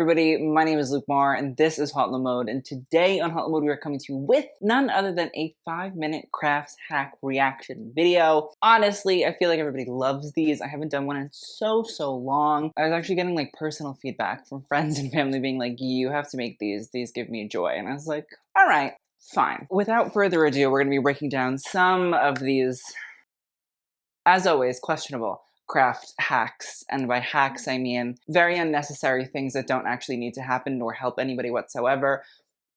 everybody, my name is Luke Marr and this is HauteLeMode, and today on HauteLeMode we are coming to you with none other than a 5-minute crafts hack reaction video. Honestly, I feel like everybody loves these. I haven't done one in so long. I was actually getting like personal feedback from friends and family being like, you have to make these give me joy, and I was like, all right, fine. Without further ado, we're going to be breaking down some of these, as always, questionable craft hacks, and by hacks I mean very unnecessary things that don't actually need to happen nor help anybody whatsoever.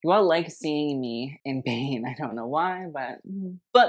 You all like seeing me in pain. I don't know why, but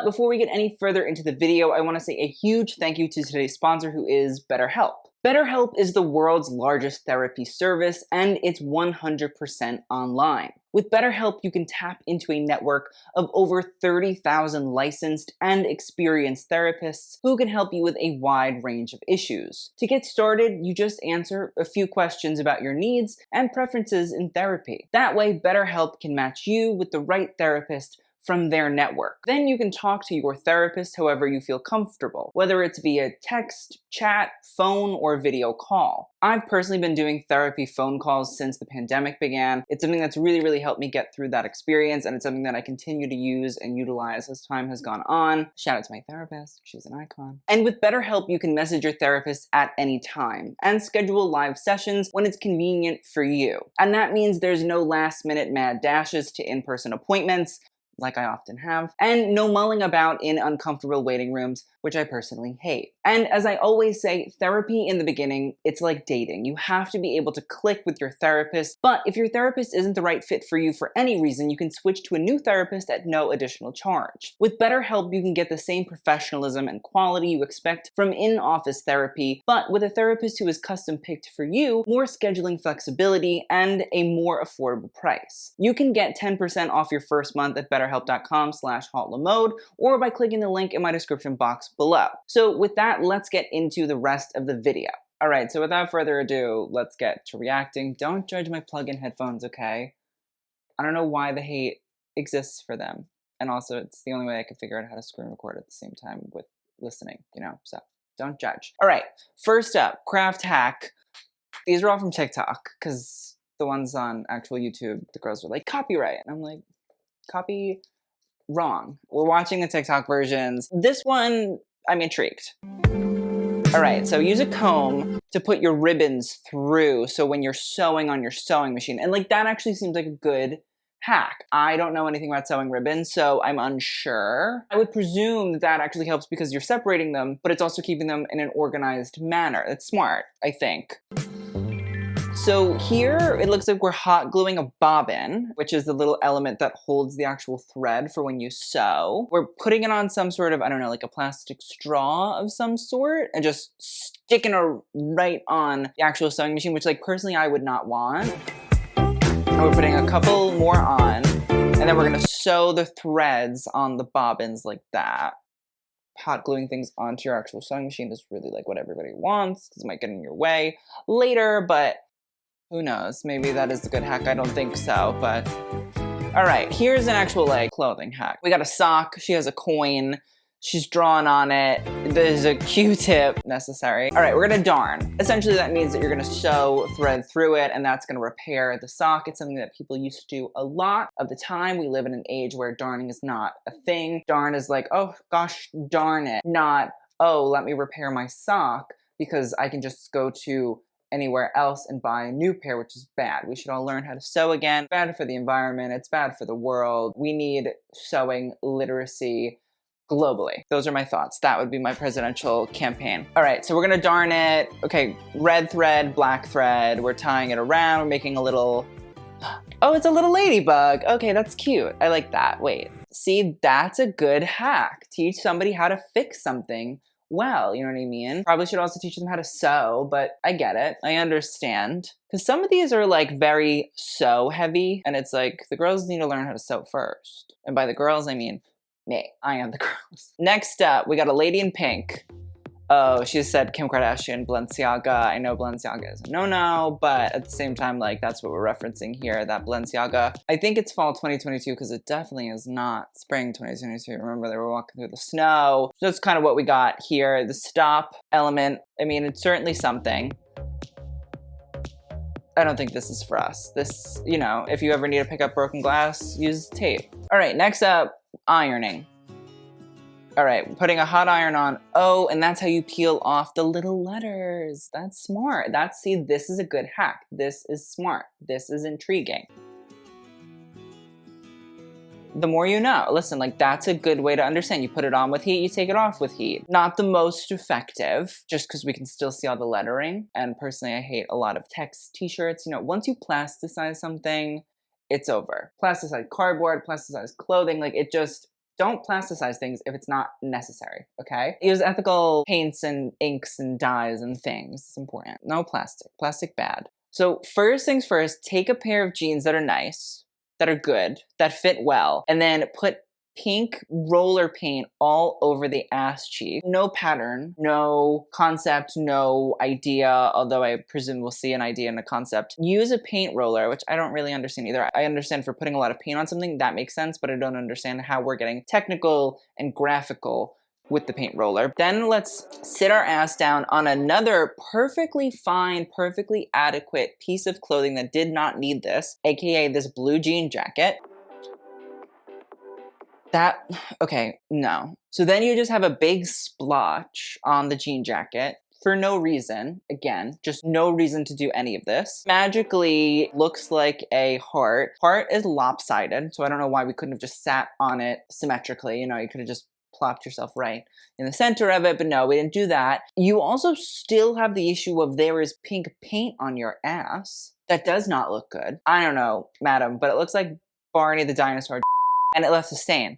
before we get any further into the video, I want to say a huge thank you to today's sponsor, who is BetterHelp. BetterHelp is the world's largest therapy service, and it's 100% online. With BetterHelp, you can tap into a network of over 30,000 licensed and experienced therapists who can help you with a wide range of issues. To get started, you just answer a few questions about your needs and preferences in therapy. That way, BetterHelp can match you with the right therapist from their network. Then you can talk to your therapist however you feel comfortable, whether it's via text, chat, phone, or video call. I've personally been doing therapy phone calls since the pandemic began. It's something that's really helped me get through that experience, and it's something that I continue to use and utilize as time has gone on. Shout out to my therapist, she's an icon. And with BetterHelp, you can message your therapist at any time and schedule live sessions when it's convenient for you. And that means there's no last-minute mad dashes to in-person appointments, like I often have, and no mulling about in uncomfortable waiting rooms, which I personally hate. And as I always say, therapy in the beginning, it's like dating. You have to be able to click with your therapist, but if your therapist isn't the right fit for you for any reason, you can switch to a new therapist at no additional charge. With BetterHelp, you can get the same professionalism and quality you expect from in-office therapy, but with a therapist who is custom-picked for you, more scheduling flexibility, and a more affordable price. You can get 10% off your first month at BetterHelp.com/HauteLeMode, or by clicking the link in my description box below. So with that, let's get into the rest of the video. All right, so without further ado, let's get to reacting. Don't judge my plug-in headphones, okay? I don't know why the hate exists for them. And also, it's the only way I could figure out how to screen record at the same time with listening, you know? So don't judge. All right, first up, craft hack. These are all from TikTok, because the ones on actual YouTube, the girls were like, copyright. And I'm like, copy wrong. We're watching the TikTok versions. This one, I'm intrigued. All right, so use a comb to put your ribbons through, so when you're sewing on your sewing machine, and like that actually seems like a good hack. I don't know anything about sewing ribbons, so I'm unsure. I would presume that that actually helps because you're separating them, but it's also keeping them in an organized manner. That's smart, I think. So here, it looks like we're hot gluing a bobbin, which is the little element that holds the actual thread for when you sew. We're putting it on some sort of, I don't know, like a plastic straw of some sort, and just sticking it right on the actual sewing machine, which like personally I would not want. And we're putting a couple more on, and then we're gonna sew the threads on the bobbins like that. Hot gluing things onto your actual sewing machine is really like what everybody wants, because it might get in your way later, but who knows? Maybe that is a good hack. I don't think so, but all right, here's an actual like clothing hack. We got a sock. She has a coin. She's drawn on it. There's a Q-tip necessary. All right, we're gonna darn. Essentially, that means that you're gonna sew thread through it, and that's gonna repair the sock. It's something that people used to do a lot of the time. We live in an age where darning is not a thing. Darn is like, oh gosh darn it, not, oh, let me repair my sock because I can just go to anywhere else and buy a new pair, which is bad. We should all learn how to sew again. It's bad for the environment, it's bad for the world. We need sewing literacy globally. Those are my thoughts. That would be my presidential campaign. All right, so we're gonna darn it. Okay, red thread, black thread. We're tying it around, we're making a little, oh, it's a little ladybug. Okay, that's cute. I like that. Wait, see, that's a good hack. Teach somebody how to fix something well, you know what I mean? Probably should also teach them how to sew, but I get it. I understand. Because some of these are like very sew heavy, and it's like the girls need to learn how to sew first. And by the girls, I mean me. I am the girls. Next up, we got a lady in pink. Oh, she said Kim Kardashian, Balenciaga. I know Balenciaga is a no-no, but at the same time, like, that's what we're referencing here, that Balenciaga. I think it's fall 2022 because it definitely is not spring 2022. Remember, they were walking through the snow. So that's kind of what we got here. The stop element, I mean, it's certainly something. I don't think this is for us. This, you know, if you ever need to pick up broken glass, use tape. All right, next up, ironing. All right, putting a hot iron on. Oh, and that's how you peel off the little letters. That's smart. See, this is a good hack. This is smart. This is intriguing. The more you know. Listen, like, that's a good way to understand. You put it on with heat, you take it off with heat. Not the most effective, just because we can still see all the lettering. And personally, I hate a lot of text t-shirts. You know, once you plasticize something, it's over. Plasticize cardboard, plasticize clothing, like, it just, don't plasticize things if it's not necessary, okay? Use ethical paints and inks and dyes and things. It's important. No plastic. Plastic bad. So first things first, take a pair of jeans that are nice, that are good, that fit well, and then put pink roller paint all over the ass cheek. No pattern, no concept, no idea, although I presume we'll see an idea and a concept. Use a paint roller, which I don't really understand either. I understand for putting a lot of paint on something, that makes sense, but I don't understand how we're getting technical and graphical with the paint roller. Then let's sit our ass down on another perfectly fine, perfectly adequate piece of clothing that did not need this, aka this blue jean jacket. Okay, no. So then you just have a big splotch on the jean jacket for no reason. Again, just no reason to do any of this. Magically looks like a heart. Heart is lopsided, so I don't know why we couldn't have just sat on it symmetrically. You know, you could have just plopped yourself right in the center of it, but no, we didn't do that. You also still have the issue of there is pink paint on your ass. That does not look good. I don't know, madam, but it looks like Barney the dinosaur and it left a stain.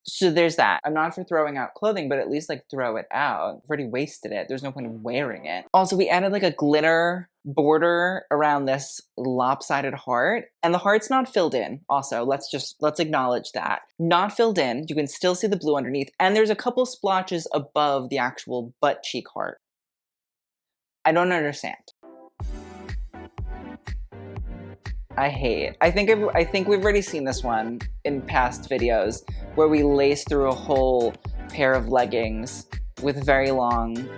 So there's that. I'm not for throwing out clothing, but at least like throw it out. I've already wasted it. There's no point in wearing it. Also, we added like a glitter border around this lopsided heart, and the heart's not filled in. Also, let's acknowledge that. Not filled in. You can still see the blue underneath, and there's a couple splotches above the actual butt cheek heart. I don't understand. I think we've already seen this one in past videos where we lace through a whole pair of leggings with very long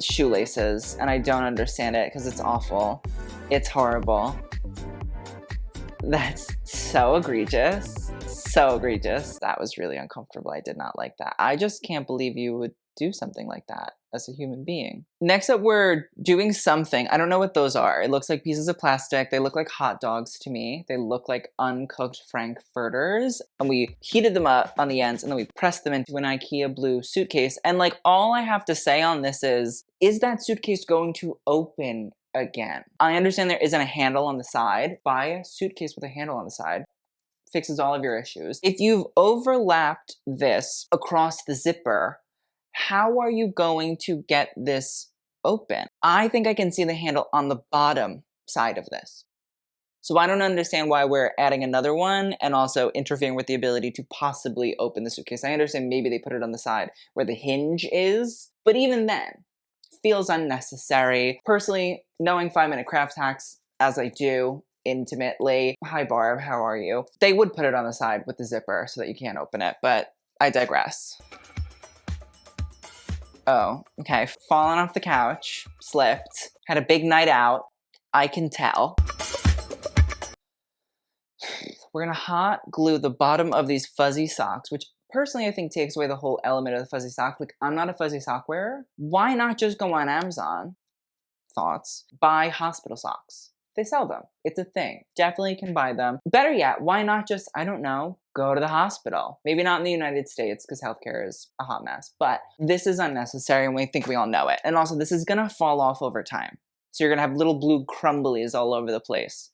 shoelaces, and I don't understand it because it's awful. It's horrible. That's so egregious. So egregious. That was really uncomfortable. I did not like that. I just can't believe you would do something like that as a human being. Next up, we're doing something. I don't know what those are. It looks like pieces of plastic. They look like hot dogs to me. They look like uncooked frankfurters. And we heated them up on the ends and then we pressed them into an Ikea blue suitcase. And like, all I have to say on this is that suitcase going to open again? I understand there isn't a handle on the side. Buy a suitcase with a handle on the side. Fixes all of your issues. If you've overlapped this across the zipper, how are you going to get this open? I think I can see the handle on the bottom side of this. So I don't understand why we're adding another one and also interfering with the ability to possibly open the suitcase. I understand maybe they put it on the side where the hinge is, but even then, feels unnecessary. Personally, knowing 5-minute craft hacks as I do intimately, hi Barb, how are you? They would put it on the side with the zipper so that you can't open it, but I digress. Oh, okay. Fallen off the couch, slipped, had a big night out. I can tell. We're gonna hot glue the bottom of these fuzzy socks, which personally I think takes away the whole element of the fuzzy sock. Like, I'm not a fuzzy sock wearer. Why not just go on Amazon? Thoughts. Buy hospital socks. They sell them. It's a thing. Definitely can buy them. Better yet, why not just, I don't know, go to the hospital? Maybe not in the United States because healthcare is a hot mess, but this is unnecessary and we think we all know it. And also, this is gonna fall off over time. So you're gonna have little blue crumblies all over the place.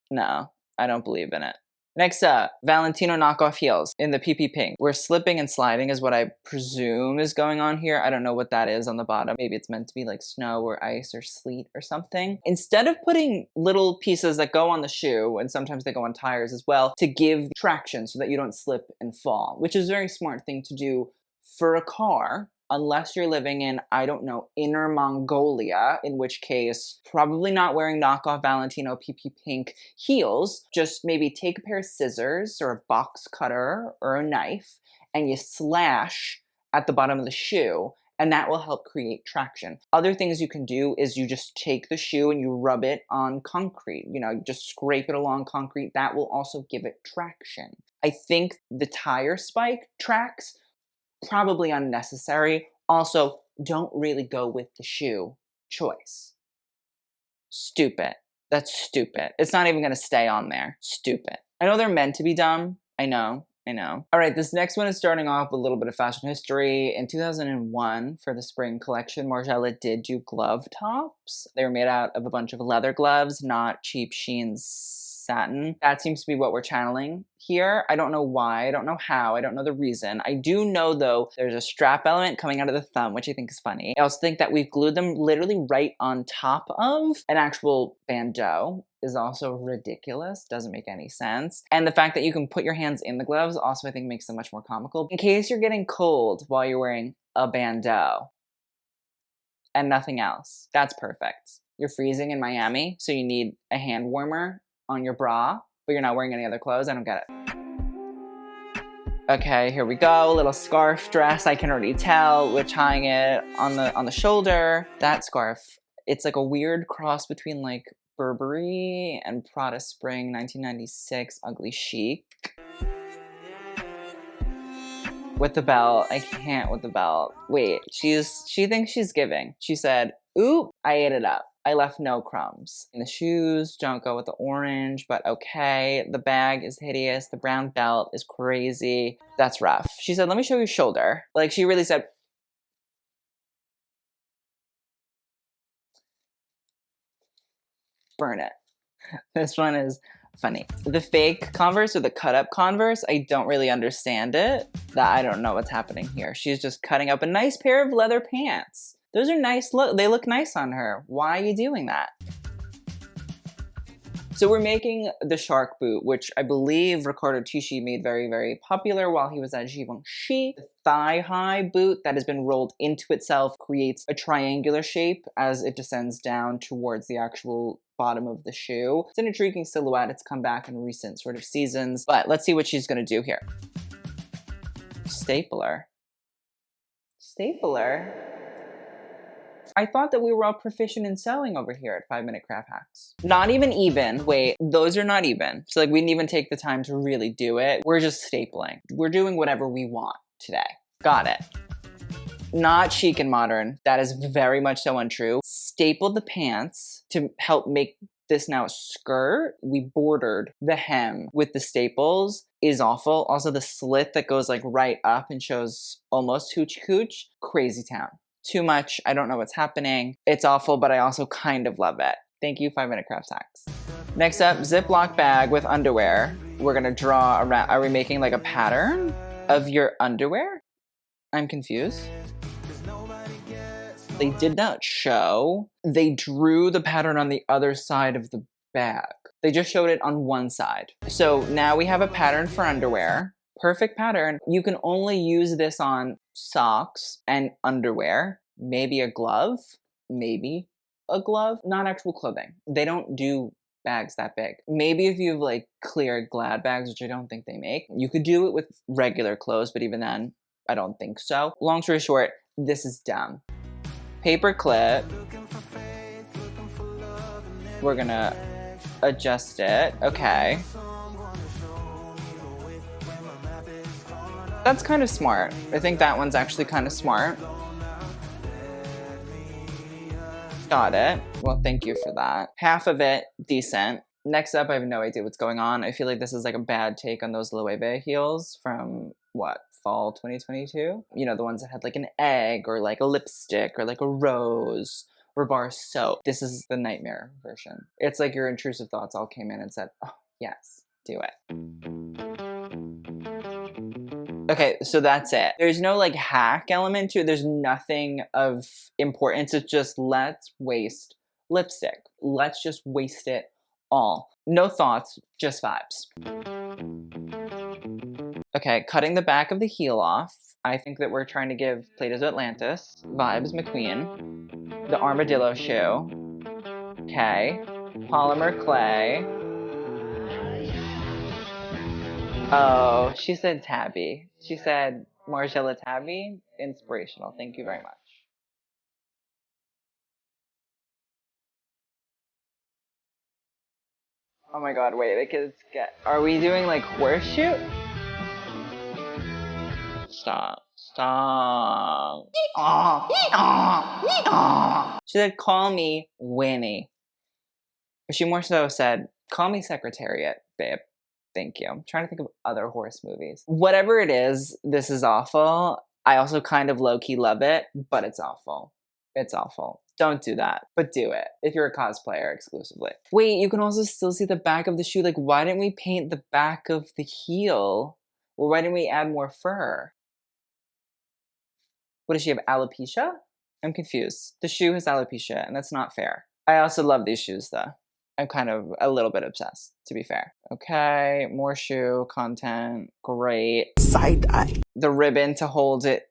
No, I don't believe in it. Next up, Valentino knockoff heels in the PP pink. We're slipping and sliding is what I presume is going on here. I don't know what that is on the bottom. Maybe it's meant to be like snow or ice or sleet or something. Instead of putting little pieces that go on the shoe, and sometimes they go on tires as well, to give traction so that you don't slip and fall, which is a very smart thing to do for a car, unless you're living in, I don't know, Inner Mongolia, in which case probably not wearing knockoff Valentino PP pink heels. Just maybe take a pair of scissors or a box cutter or a knife and you slash at the bottom of the shoe and that will help create traction. Other things you can do is you just take the shoe and you rub it on concrete, you know, just scrape it along concrete. That will also give it traction. I think the tire spike tracks, probably unnecessary. Also, don't really go with the shoe choice. Stupid. That's stupid. It's not even gonna stay on there. Stupid. I know they're meant to be dumb. I know. All right, this next one is starting off with a little bit of fashion history. In 2001, for the spring collection, Margiela did do glove tops. They were made out of a bunch of leather gloves, not cheap Shein satin. That seems to be what we're channeling here. I don't know why, I don't know how, I don't know the reason. I do know though, there's a strap element coming out of the thumb, which I think is funny. I also think that we've glued them literally right on top of an actual bandeau is also ridiculous, doesn't make any sense. And the fact that you can put your hands in the gloves also I think makes them much more comical. In case you're getting cold while you're wearing a bandeau and nothing else, that's perfect. You're freezing in Miami, so you need a hand warmer on your bra, but you're not wearing any other clothes. I don't get it. Okay, here we go. A little scarf dress. I can already tell. We're tying it on the shoulder. That scarf, it's like a weird cross between like Burberry and Prada Spring 1996 Ugly Chic. With the belt. I can't with the belt. Wait, she thinks she's giving. She said, "Oop, I ate it up. I left no crumbs." And the shoes don't go with the orange, but okay. The bag is hideous. The brown belt is crazy. That's rough. She said, "Let me show you shoulder." Like she really said, burn it. This one is funny. The fake Converse or the cut up Converse, I don't really understand it. I don't know what's happening here. She's just cutting up a nice pair of leather pants. Those are nice, they look nice on her. Why are you doing that? So we're making the shark boot, which I believe Riccardo Tisci made very, very popular while he was at Givenchy. The thigh-high boot that has been rolled into itself creates a triangular shape as it descends down towards the actual bottom of the shoe. It's an intriguing silhouette. It's come back in recent sort of seasons, but let's see what she's gonna do here. Stapler. Stapler? I thought that we were all proficient in sewing over here at 5 Minute Craft Hacks. Not even. Wait, those are not even. So like we didn't even take the time to really do it. We're just stapling. We're doing whatever we want today. Got it. Not chic and modern. That is very much so untrue. Stapled the pants to help make this now a skirt. We bordered the hem with the staples. Is awful. Also the slit that goes like right up and shows almost hoochie cooch. Crazy town. Too much. I don't know what's happening. It's awful, but I also kind of love it. Thank you, 5 Minute Craft Hacks. Next up, Ziploc bag with underwear. We're gonna draw around. Are we making like a pattern of your underwear? I'm confused. They did not show. They drew the pattern on the other side of the bag. They just showed it on one side. So now we have a pattern for underwear. Perfect pattern. You can only use this on socks and underwear, maybe a glove, not actual clothing. They don't do bags that big. Maybe if you have like clear Glad bags, which I don't think they make, you could do it with regular clothes, but even then, I don't think so. Long story short, this is dumb. Paper clip. We're gonna adjust it. Okay. That's kind of smart. I think that one's actually kind of smart. Got it. Well, thank you for that. Half of it, decent. Next up, I have no idea what's going on. I feel like this is like a bad take on those Leeway Heels from, what, fall 2022? You know, the ones that had like an egg or like a lipstick or like a rose or bar soap. This is the nightmare version. It's like your intrusive thoughts all came in and said, oh, yes, do it. Okay, so that's it. There's no like hack element to it. There's nothing of importance. It's just let's waste lipstick. Let's just waste it all. No thoughts, just vibes. Okay, cutting the back of the heel off. I think that we're trying to give Plato's Atlantis vibes McQueen. The armadillo shoe. Okay. Polymer clay. Oh, she said tabby. She said Margiela tabby. Inspirational. Thank you very much. Oh my god, wait, the kids get... Are we doing like horseshoe? Stop. Stop. She said, call me Winnie. But she more so said, call me Secretariat, babe. Thank you. I'm trying to think of other horse movies. Whatever it is, this is awful. I also kind of low-key love it, but it's awful. It's awful. Don't do that, but do it if you're a cosplayer exclusively. Wait, you can also still see the back of the shoe. Like, why didn't we paint the back of the heel? Or why didn't we add more fur? What does she have, alopecia? I'm confused. The shoe has alopecia, and that's not fair. I also love these shoes, though. I'm kind of a little bit obsessed, to be fair. Okay, more shoe content, great. Side eye. The ribbon to hold it.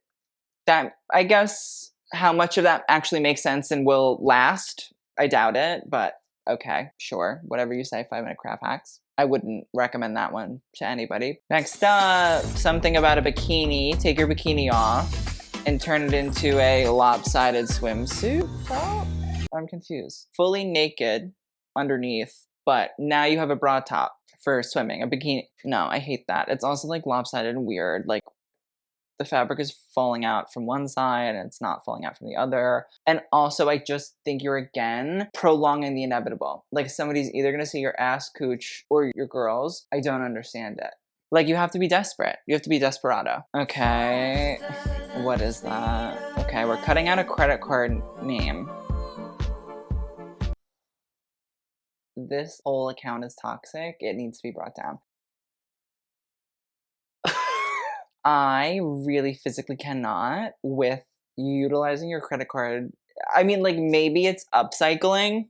That, I guess, how much of that actually makes sense and will last, I doubt it, but okay, sure. Whatever you say, 5-minute craft hacks. I wouldn't recommend that one to anybody. Next up, something about a bikini. Take your bikini off and turn it into a lopsided swimsuit. Oh, I'm confused. Fully naked underneath, but now you have a bra top for swimming, a bikini. No, I hate that. It's also like lopsided and weird. Like the fabric is falling out from one side and it's not falling out from the other. And also I just think you're again prolonging the inevitable. Like somebody's either gonna see your ass, cooch, or your girls. I don't understand it. Like you have to be desperate. You have to be desperado. Okay, what is that? Okay, we're cutting out a credit card name. This whole account is toxic. It needs to be brought down. I really physically cannot with utilizing your credit card. I mean, like maybe it's upcycling.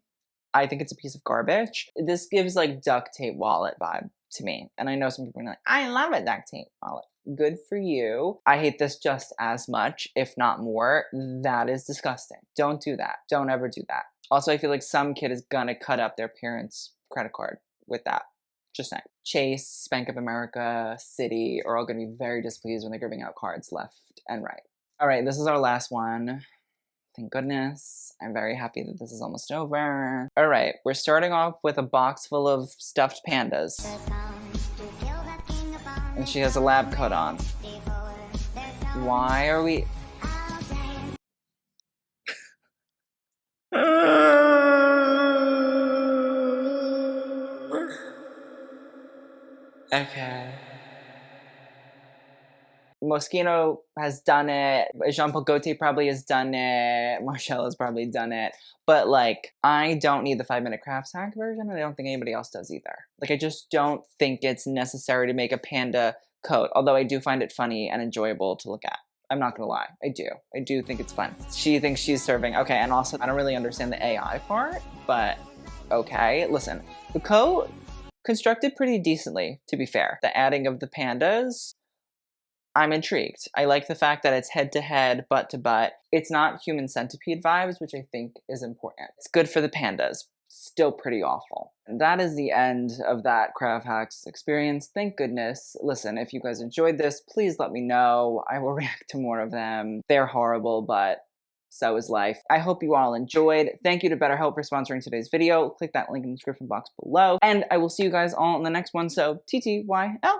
I think it's a piece of garbage. This gives like duct tape wallet vibe to me. And I know some people are like, I love a duct tape wallet. Good for you. I hate this just as much, if not more. That is disgusting. Don't do that. Don't ever do that. Also, I feel like some kid is gonna cut up their parents' credit card with that. Just saying. Chase, Bank of America, Citi are all gonna be very displeased when they're giving out cards left and right. All right, this is our last one. Thank goodness. I'm very happy that this is almost over. All right, we're starting off with a box full of stuffed pandas. And she has a lab coat on. Why are we... Okay. Moschino has done it. Jean-Paul Gaultier probably has done it. Marshall has probably done it. But like, I don't need the 5-minute crafts hack version. And I don't think anybody else does either. Like, I just don't think it's necessary to make a panda coat. Although I do find it funny and enjoyable to look at. I'm not gonna lie. I do. I do think it's fun. She thinks she's serving. Okay, and also, I don't really understand the AI part. But, okay. Listen, the coat constructed pretty decently, to be fair. The adding of the pandas, I'm intrigued. I like the fact that it's head-to-head, butt-to-butt. It's not human centipede vibes, which I think is important. It's good for the pandas. Still pretty awful. And that is the end of that craft hacks experience. Thank goodness. Listen, if you guys enjoyed this, please let me know. I will react to more of them. They're horrible, but so is life. I hope you all enjoyed. Thank you to BetterHelp for sponsoring today's video. Click that link in the description box below. And I will see you guys all in the next one. So, TTYL.